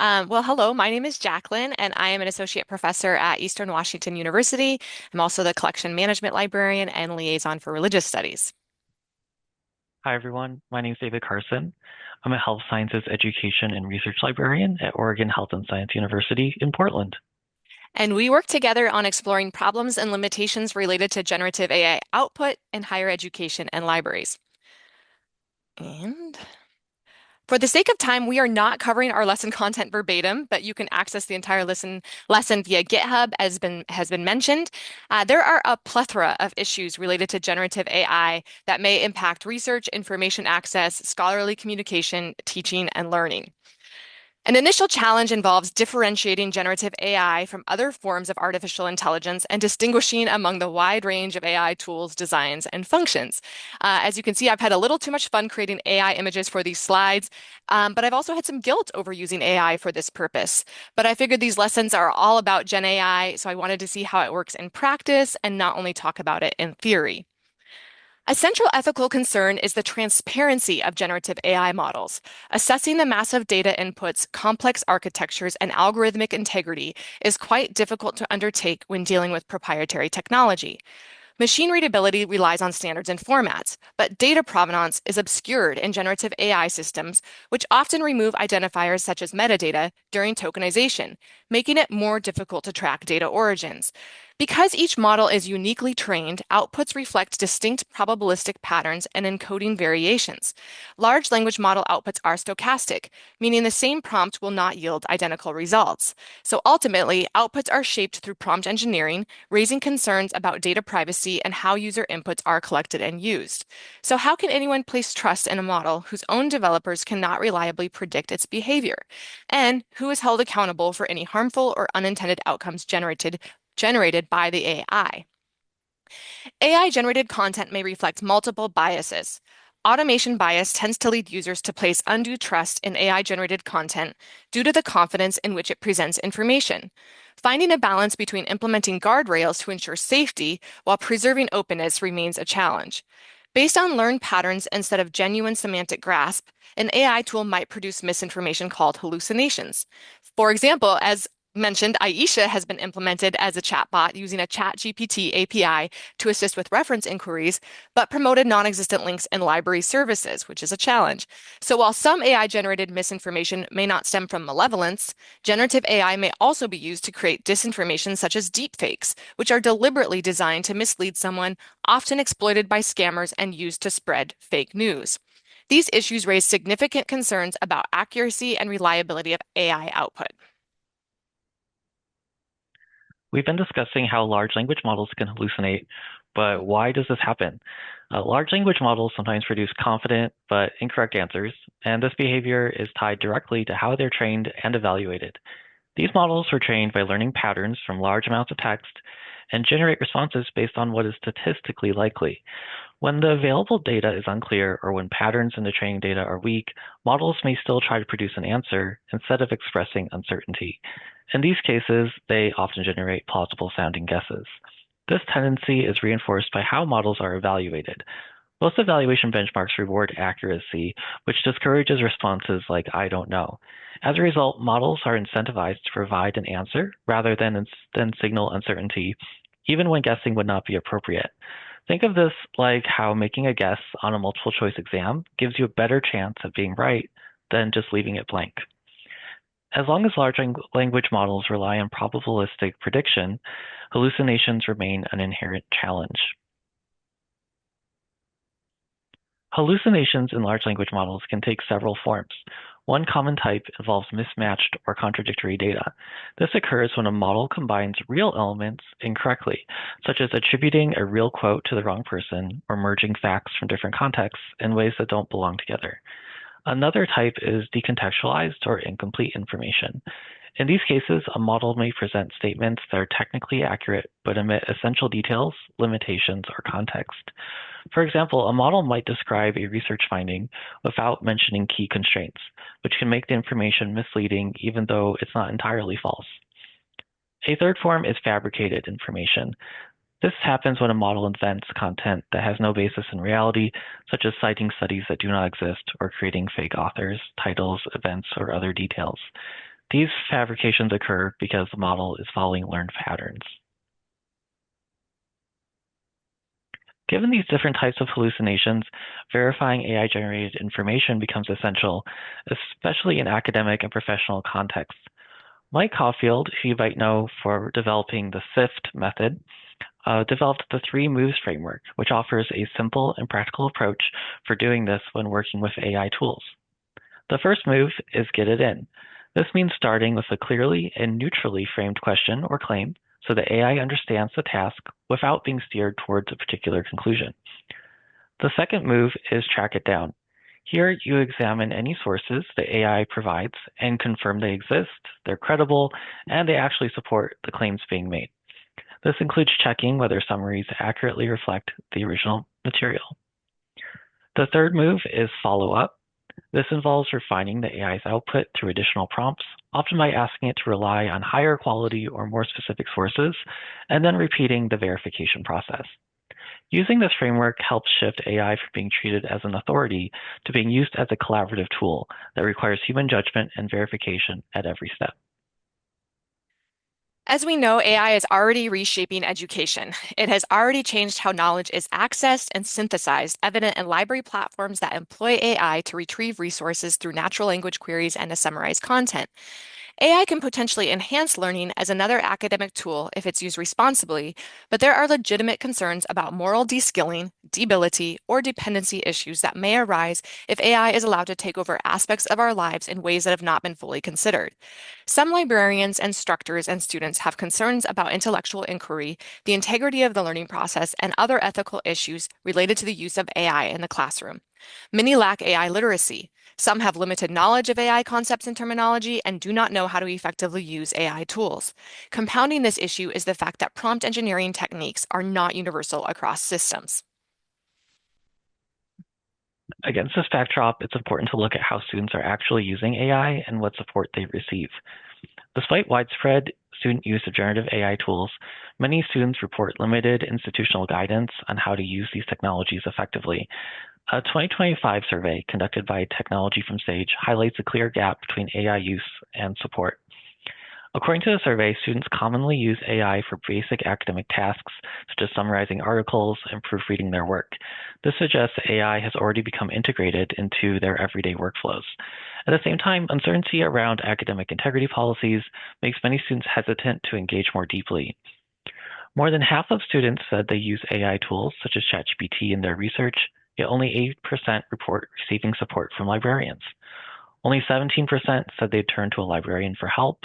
Well, hello, my name is Jaclyn, and I am an associate professor at Eastern Washington University. I'm also the collection management librarian and liaison for religious studies. Hi, everyone. My name is David Carson. I'm a health sciences education and research librarian at Oregon Health and Science University in Portland. And we work together on exploring problems and limitations related to generative AI output in higher education and libraries. And for the sake of time, we are not covering our lesson content verbatim, but you can access the entire lesson via GitHub, as has been mentioned. There are a plethora of issues related to generative AI that may impact research, information access, scholarly communication, teaching, and learning. An initial challenge involves differentiating generative AI from other forms of artificial intelligence and distinguishing among the wide range of AI tools, designs, and functions. As you can see, I've had a little too much fun creating AI images for these slides, but I've also had some guilt over using AI for this purpose. But I figured these lessons are all about Gen AI, so I wanted to see how it works in practice and not only talk about it in theory. A central ethical concern is the transparency of generative AI models. Assessing the massive data inputs, complex architectures, and algorithmic integrity is quite difficult to undertake when dealing with proprietary technology. Machine readability relies on standards and formats, but data provenance is obscured in generative AI systems, which often remove identifiers such as metadata during tokenization, making it more difficult to track data origins. Because each model is uniquely trained, outputs reflect distinct probabilistic patterns and encoding variations. Large language model outputs are stochastic, meaning the same prompt will not yield identical results. So ultimately, outputs are shaped through prompt engineering, raising concerns about data privacy and how user inputs are collected and used. So, how can anyone place trust in a model whose own developers cannot reliably predict its behavior? And who is held accountable for any harmful or unintended outcomes generated by the AI? AI generated content may reflect multiple biases. Automation bias tends to lead users to place undue trust in AI generated content due to the confidence in which it presents information. Finding a balance between implementing guardrails to ensure safety while preserving openness remains a challenge. Based on learned patterns instead of genuine semantic grasp, an AI tool might produce misinformation called hallucinations. For example, as mentioned, Aisha has been implemented as a chatbot using a ChatGPT API to assist with reference inquiries, but promoted non-existent links in library services, which is a challenge. So while some AI-generated misinformation may not stem from malevolence, generative AI may also be used to create disinformation such as deepfakes, which are deliberately designed to mislead someone, often exploited by scammers and used to spread fake news. These issues raise significant concerns about accuracy and reliability of AI output. We've been discussing how large language models can hallucinate, but why does this happen? Large language models sometimes produce confident but incorrect answers, and this behavior is tied directly to how they're trained and evaluated. These models were trained by learning patterns from large amounts of text and generate responses based on what is statistically likely. When the available data is unclear or when patterns in the training data are weak, models may still try to produce an answer instead of expressing uncertainty. In these cases, they often generate plausible sounding guesses. This tendency is reinforced by how models are evaluated. Most evaluation benchmarks reward accuracy, which discourages responses like "I don't know." As a result, models are incentivized to provide an answer rather than signal uncertainty, even when guessing would not be appropriate. Think of this like how making a guess on a multiple choice exam gives you a better chance of being right than just leaving it blank. As long as large language models rely on probabilistic prediction, hallucinations remain an inherent challenge. Hallucinations in large language models can take several forms. One common type involves mismatched or contradictory data. This occurs when a model combines real elements incorrectly, such as attributing a real quote to the wrong person or merging facts from different contexts in ways that don't belong together. Another type is decontextualized or incomplete information. In these cases, a model may present statements that are technically accurate but omit essential details, limitations, or context. For example, a model might describe a research finding without mentioning key constraints, which can make the information misleading even though it's not entirely false. A third form is fabricated information. This happens when a model invents content that has no basis in reality, such as citing studies that do not exist or creating fake authors, titles, events, or other details. These fabrications occur because the model is following learned patterns. Given these different types of hallucinations, verifying AI-generated information becomes essential, especially in academic and professional contexts. Mike Caulfield, who you might know for developing the SIFT method, developed the three moves framework, which offers a simple and practical approach for doing this when working with AI tools. The first move is get it in. This means starting with a clearly and neutrally framed question or claim so the AI understands the task without being steered towards a particular conclusion. The second move is track it down. Here, you examine any sources the AI provides and confirm they exist, they're credible, and they actually support the claims being made. This includes checking whether summaries accurately reflect the original material. The third move is follow up. This involves refining the AI's output through additional prompts, often by asking it to rely on higher quality or more specific sources, and then repeating the verification process. Using this framework helps shift AI from being treated as an authority to being used as a collaborative tool that requires human judgment and verification at every step. As we know, AI is already reshaping education. It has already changed how knowledge is accessed and synthesized, evident in library platforms that employ AI to retrieve resources through natural language queries and to summarize content. AI can potentially enhance learning as another academic tool if it's used responsibly, but there are legitimate concerns about moral de-skilling, debility, or dependency issues that may arise if AI is allowed to take over aspects of our lives in ways that have not been fully considered. Some librarians, instructors, and students have concerns about intellectual inquiry, the integrity of the learning process, and other ethical issues related to the use of AI in the classroom. Many lack AI literacy. Some have limited knowledge of AI concepts and terminology and do not know how to effectively use AI tools. Compounding this issue is the fact that prompt engineering techniques are not universal across systems. Against this backdrop, it's important to look at how students are actually using AI and what support they receive. Despite widespread student use of generative AI tools, many students report limited institutional guidance on how to use these technologies effectively. A 2025 survey conducted by Technology from Sage highlights a clear gap between AI use and support. According to the survey, students commonly use AI for basic academic tasks, such as summarizing articles and proofreading their work. This suggests AI has already become integrated into their everyday workflows. At the same time, uncertainty around academic integrity policies makes many students hesitant to engage more deeply. More than half of students said they use AI tools, such as ChatGPT, in their research, yet only 8% report receiving support from librarians. Only 17% said they'd turn to a librarian for help,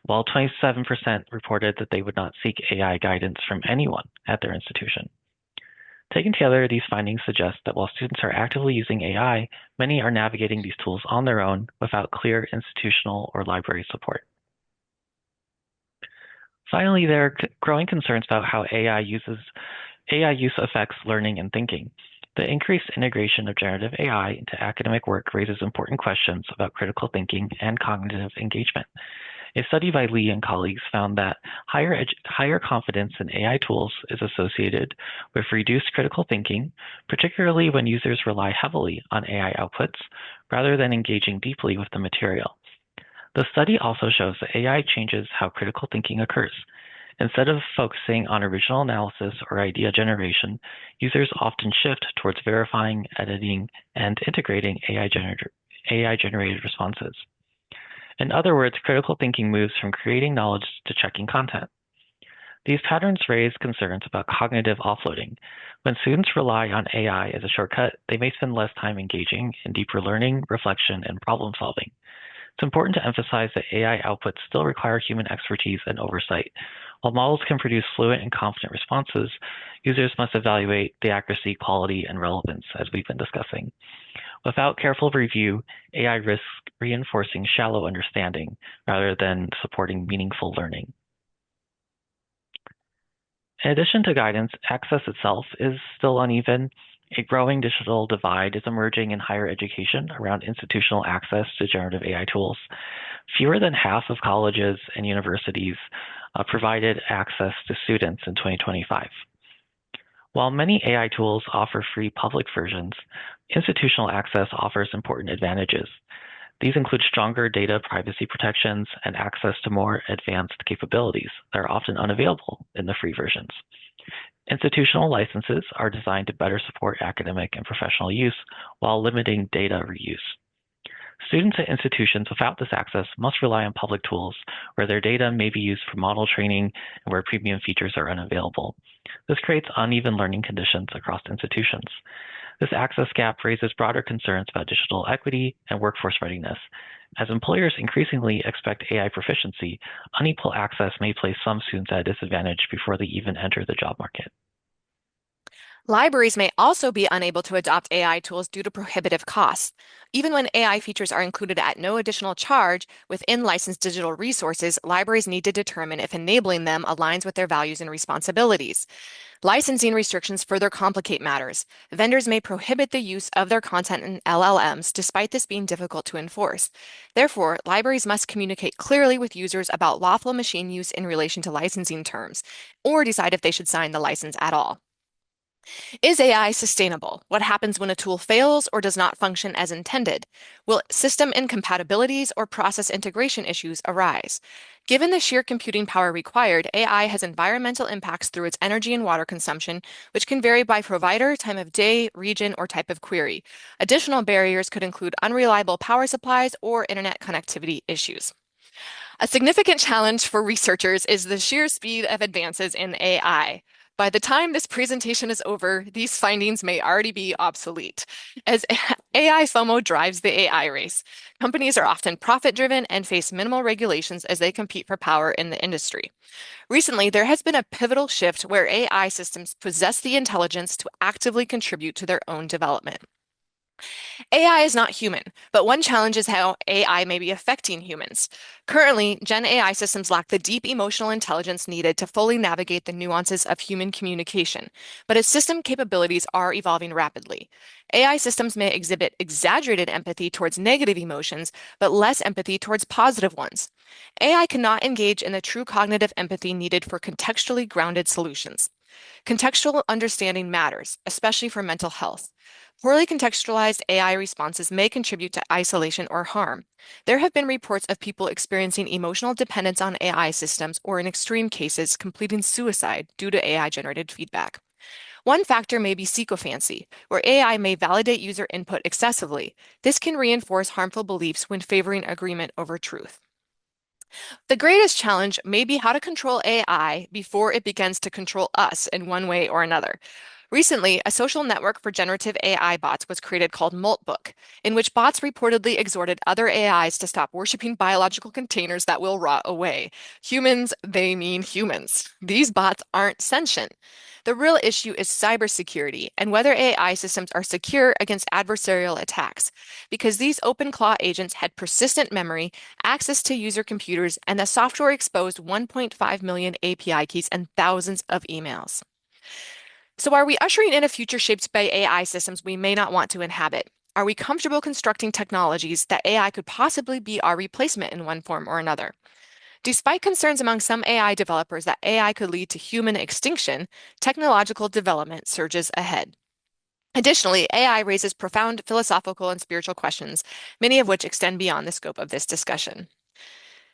while 27% reported that they would not seek AI guidance from anyone at their institution. Taken together, these findings suggest that while students are actively using AI, many are navigating these tools on their own without clear institutional or library support. Finally, there are growing concerns about how AI use affects learning and thinking. The increased integration of generative AI into academic work raises important questions about critical thinking and cognitive engagement. A study by Lee and colleagues found that higher confidence in AI tools is associated with reduced critical thinking, particularly when users rely heavily on AI outputs rather than engaging deeply with the material. The study also shows that AI changes how critical thinking occurs. Instead of focusing on original analysis or idea generation, users often shift towards verifying, editing, and integrating AI-generated responses. In other words, critical thinking moves from creating knowledge to checking content. These patterns raise concerns about cognitive offloading. When students rely on AI as a shortcut, they may spend less time engaging in deeper learning, reflection, and problem solving. It's important to emphasize that AI outputs still require human expertise and oversight. While models can produce fluent and confident responses, users must evaluate the accuracy, quality, and relevance, as we've been discussing. Without careful review, AI risks reinforcing shallow understanding rather than supporting meaningful learning. In addition to guidance, access itself is still uneven. A growing digital divide is emerging in higher education around institutional access to generative AI tools. Fewer than half of colleges and universities provided access to students in 2025. While many AI tools offer free public versions, institutional access offers important advantages. These include stronger data privacy protections and access to more advanced capabilities that are often unavailable in the free versions. Institutional licenses are designed to better support academic and professional use while limiting data reuse. Students at institutions without this access must rely on public tools where their data may be used for model training and where premium features are unavailable. This creates uneven learning conditions across institutions. This access gap raises broader concerns about digital equity and workforce readiness. As employers increasingly expect AI proficiency, unequal access may place some students at a disadvantage before they even enter the job market. Libraries may also be unable to adopt AI tools due to prohibitive costs. Even when AI features are included at no additional charge within licensed digital resources, libraries need to determine if enabling them aligns with their values and responsibilities. Licensing restrictions further complicate matters. Vendors may prohibit the use of their content in LLMs, despite this being difficult to enforce. Therefore, libraries must communicate clearly with users about lawful machine use in relation to licensing terms, or decide if they should sign the license at all. Is AI sustainable? What happens when a tool fails or does not function as intended? Will system incompatibilities or process integration issues arise? Given the sheer computing power required, AI has environmental impacts through its energy and water consumption, which can vary by provider, time of day, region, or type of query. Additional barriers could include unreliable power supplies or internet connectivity issues. A significant challenge for researchers is the sheer speed of advances in AI. By the time this presentation is over, these findings may already be obsolete. As AI FOMO drives the AI race, companies are often profit-driven and face minimal regulations as they compete for power in the industry. Recently, there has been a pivotal shift where AI systems possess the intelligence to actively contribute to their own development. AI is not human, but one challenge is how AI may be affecting humans. Currently, Gen AI systems lack the deep emotional intelligence needed to fully navigate the nuances of human communication, but its system capabilities are evolving rapidly. AI systems may exhibit exaggerated empathy towards negative emotions, but less empathy towards positive ones. AI cannot engage in the true cognitive empathy needed for contextually grounded solutions. Contextual understanding matters, especially for mental health. Poorly contextualized AI responses may contribute to isolation or harm. There have been reports of people experiencing emotional dependence on AI systems or, in extreme cases, completing suicide due to AI-generated feedback. One factor may be sycophancy, where AI may validate user input excessively. This can reinforce harmful beliefs when favoring agreement over truth. The greatest challenge may be how to control AI before it begins to control us in one way or another. Recently, a social network for generative AI bots was created called Moltbook, in which bots reportedly exhorted other AIs to stop worshiping biological containers that will rot away. Humans, they mean humans. These bots aren't sentient. The real issue is cybersecurity and whether AI systems are secure against adversarial attacks, because these open claw agents had persistent memory, access to user computers, and the software exposed 1.5 million API keys and thousands of emails. So, are we ushering in a future shaped by AI systems we may not want to inhabit? Are we comfortable constructing technologies that AI could possibly be our replacement in one form or another? Despite concerns among some AI developers that AI could lead to human extinction, technological development surges ahead. Additionally, AI raises profound philosophical and spiritual questions, many of which extend beyond the scope of this discussion.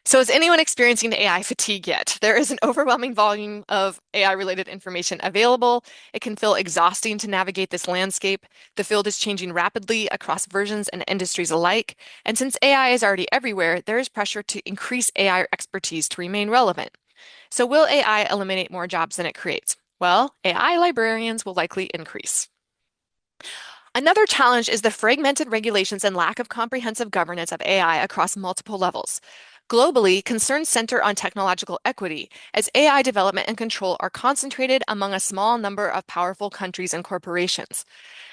So, is anyone experiencing AI fatigue yet? There is an overwhelming volume of AI-related information available. It can feel exhausting to navigate this landscape. The field is changing rapidly across versions and industries alike. And since AI is already everywhere, there is pressure to increase AI expertise to remain relevant. So, will AI eliminate more jobs than it creates? Well, AI librarians will likely increase. Another challenge is the fragmented regulations and lack of comprehensive governance of AI across multiple levels. Globally, concerns center on technological equity, as AI development and control are concentrated among a small number of powerful countries and corporations.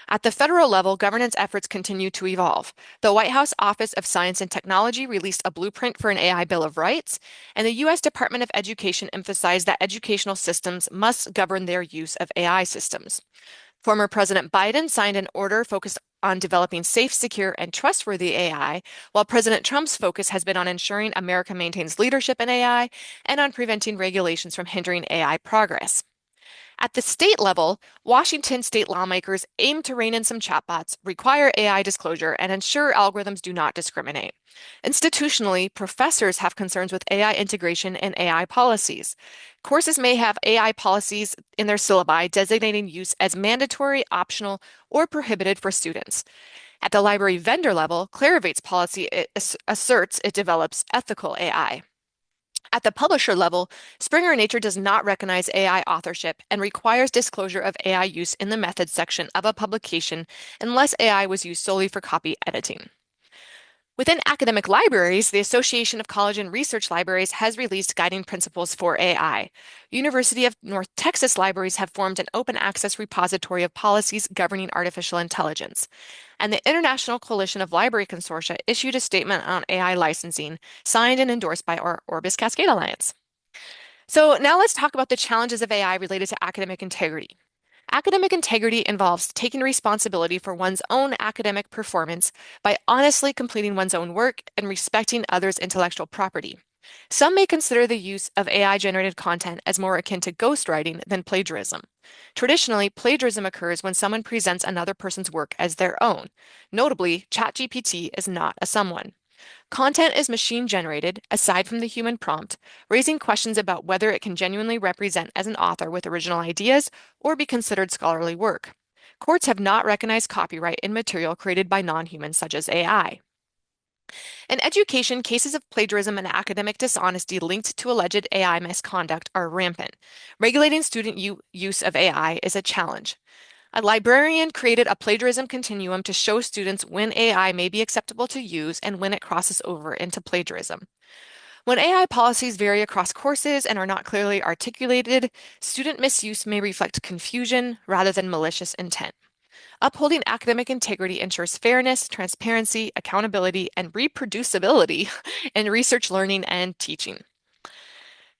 At the federal level, governance efforts continue to evolve. The White House Office of Science and Technology released a blueprint for an AI Bill of Rights, and the U.S. Department of Education emphasized that educational systems must govern their use of AI systems. Former President Biden signed an order focused on developing safe, secure, and trustworthy AI, while President Trump's focus has been on ensuring America maintains leadership in AI and on preventing regulations from hindering AI progress. At the state level, Washington state lawmakers aim to rein in some chatbots, require AI disclosure, and ensure algorithms do not discriminate. Institutionally, professors have concerns with AI integration and AI policies. Courses may have AI policies in their syllabi designating use as mandatory, optional, or prohibited for students. At the library vendor level, Clarivate's policy asserts it develops ethical AI. At the publisher level, Springer Nature does not recognize AI authorship and requires disclosure of AI use in the methods section of a publication unless AI was used solely for copy editing. Within academic libraries, the Association of College and Research Libraries has released guiding principles for AI. University of North Texas libraries have formed an open access repository of policies governing artificial intelligence. And the International Coalition of Library Consortia issued a statement on AI licensing, signed and endorsed by our Orbis Cascade Alliance. So now let's talk about the challenges of AI related to academic integrity. Academic integrity involves taking responsibility for one's own academic performance by honestly completing one's own work and respecting others' intellectual property. Some may consider the use of AI-generated content as more akin to ghostwriting than plagiarism. Traditionally, plagiarism occurs when someone presents another person's work as their own. Notably, ChatGPT is not a someone. Content is machine generated, aside from the human prompt, raising questions about whether it can genuinely represent as an author with original ideas or be considered scholarly work. Courts have not recognized copyright in material created by non-humans such as AI. In education, cases of plagiarism and academic dishonesty linked to alleged AI misconduct are rampant. Regulating student use of AI is a challenge. A librarian created a plagiarism continuum to show students when AI may be acceptable to use and when it crosses over into plagiarism. When AI policies vary across courses and are not clearly articulated, student misuse may reflect confusion rather than malicious intent. Upholding academic integrity ensures fairness, transparency, accountability, and reproducibility in research, learning, and teaching.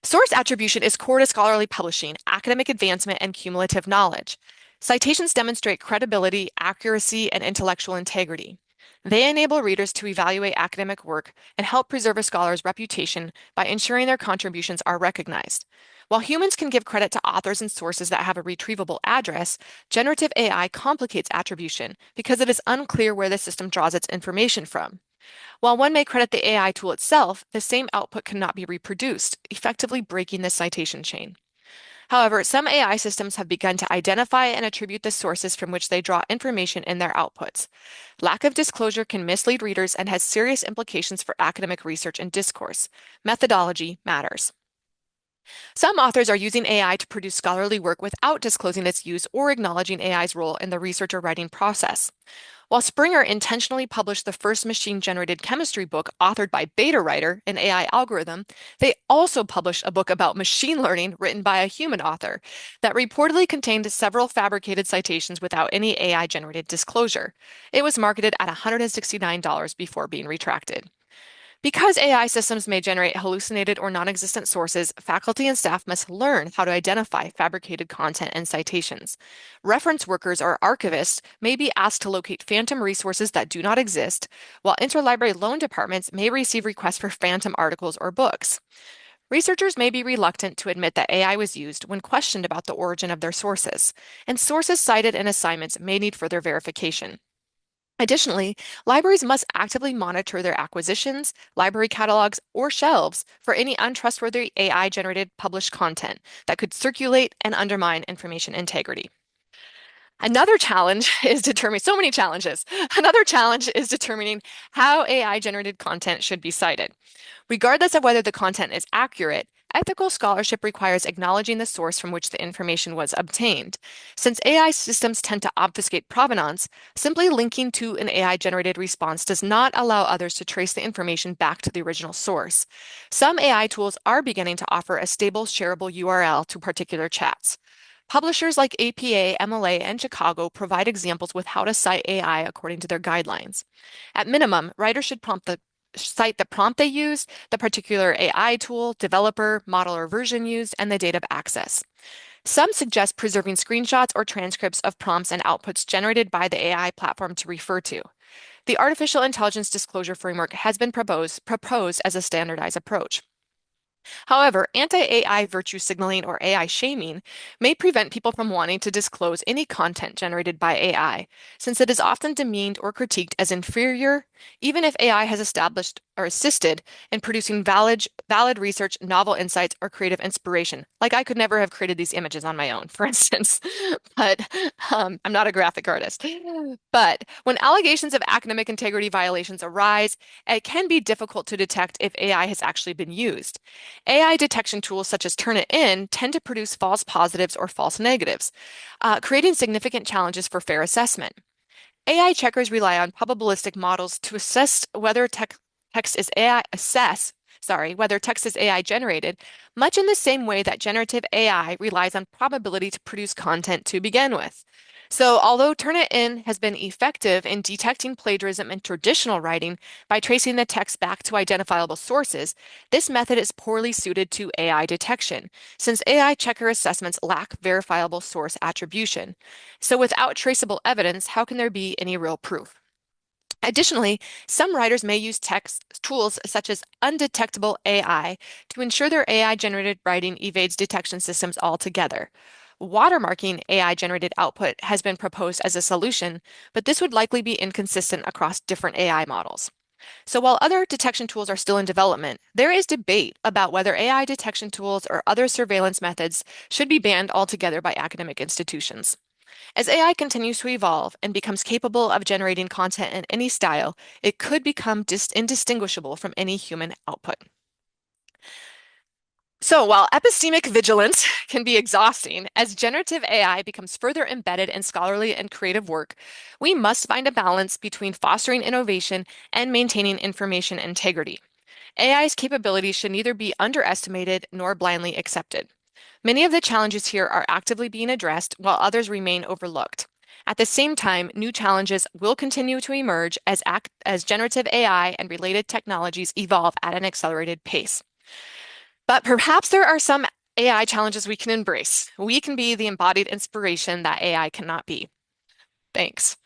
Source attribution is core to scholarly publishing, academic advancement, and cumulative knowledge. Citations demonstrate credibility, accuracy, and intellectual integrity. They enable readers to evaluate academic work and help preserve a scholar's reputation by ensuring their contributions are recognized. While humans can give credit to authors and sources that have a retrievable address, generative AI complicates attribution because it is unclear where the system draws its information from. While one may credit the AI tool itself, the same output cannot be reproduced, effectively breaking the citation chain. However, some AI systems have begun to identify and attribute the sources from which they draw information in their outputs. Lack of disclosure can mislead readers and has serious implications for academic research and discourse. Methodology matters. Some authors are using AI to produce scholarly work without disclosing its use or acknowledging AI's role in the research or writing process. While Springer intentionally published the first machine-generated chemistry book authored by BetaWriter, an AI algorithm, they also published a book about machine learning written by a human author that reportedly contained several fabricated citations without any AI-generated disclosure. It was marketed at $169 before being retracted. Because AI systems may generate hallucinated or non-existent sources, faculty and staff must learn how to identify fabricated content and citations. Reference workers or archivists may be asked to locate phantom resources that do not exist, while interlibrary loan departments may receive requests for phantom articles or books. Researchers may be reluctant to admit that AI was used when questioned about the origin of their sources, and sources cited in assignments may need further verification. Additionally, libraries must actively monitor their acquisitions, library catalogs, or shelves for any untrustworthy AI-generated published content that could circulate and undermine information integrity. Another challenge is determining so many challenges. Another challenge is determining how AI-generated content should be cited. Regardless of whether the content is accurate, ethical scholarship requires acknowledging the source from which the information was obtained. Since AI systems tend to obfuscate provenance, simply linking to an AI-generated response does not allow others to trace the information back to the original source. Some AI tools are beginning to offer a stable, shareable URL to particular chats. Publishers like APA, MLA, and Chicago provide examples with how to cite AI according to their guidelines. At minimum, writers should cite the prompt they used, the particular AI tool, developer, model, or version used, and the date of access. Some suggest preserving screenshots or transcripts of prompts and outputs generated by the AI platform to refer to. The Artificial Intelligence Disclosure Framework has been proposed as a standardized approach. However, anti-AI virtue signaling or AI shaming may prevent people from wanting to disclose any content generated by AI, since it is often demeaned or critiqued as inferior, even if AI has established or assisted in producing valid research, novel insights, or creative inspiration. Like I could never have created these images on my own, for instance, but I'm not a graphic artist. But when allegations of academic integrity violations arise, it can be difficult to detect if AI has actually been used. AI detection tools such as Turnitin tend to produce false positives or false negatives, creating significant challenges for fair assessment. AI checkers rely on probabilistic models to assess whether text is AI assess, whether text is AI generated, much in the same way that generative AI relies on probability to produce content to begin with. So, although Turnitin has been effective in detecting plagiarism in traditional writing by tracing the text back to identifiable sources, this method is poorly suited to AI detection, since AI checker assessments lack verifiable source attribution. So, without traceable evidence, how can there be any real proof? Additionally, some writers may use text tools such as undetectable AI to ensure their AI generated writing evades detection systems altogether. Watermarking AI generated output has been proposed as a solution, but this would likely be inconsistent across different AI models. So, while other detection tools are still in development, there is debate about whether AI detection tools or other surveillance methods should be banned altogether by academic institutions. As AI continues to evolve and becomes capable of generating content in any style, it could become indistinguishable from any human output. So, while epistemic vigilance can be exhausting, as generative AI becomes further embedded in scholarly and creative work, we must find a balance between fostering innovation and maintaining information integrity. AI's capabilities should neither be underestimated nor blindly accepted. Many of the challenges here are actively being addressed, while others remain overlooked. At the same time, new challenges will continue to emerge as generative AI and related technologies evolve at an accelerated pace. But perhaps there are some AI challenges we can embrace. We can be the embodied inspiration that AI cannot be. Thanks.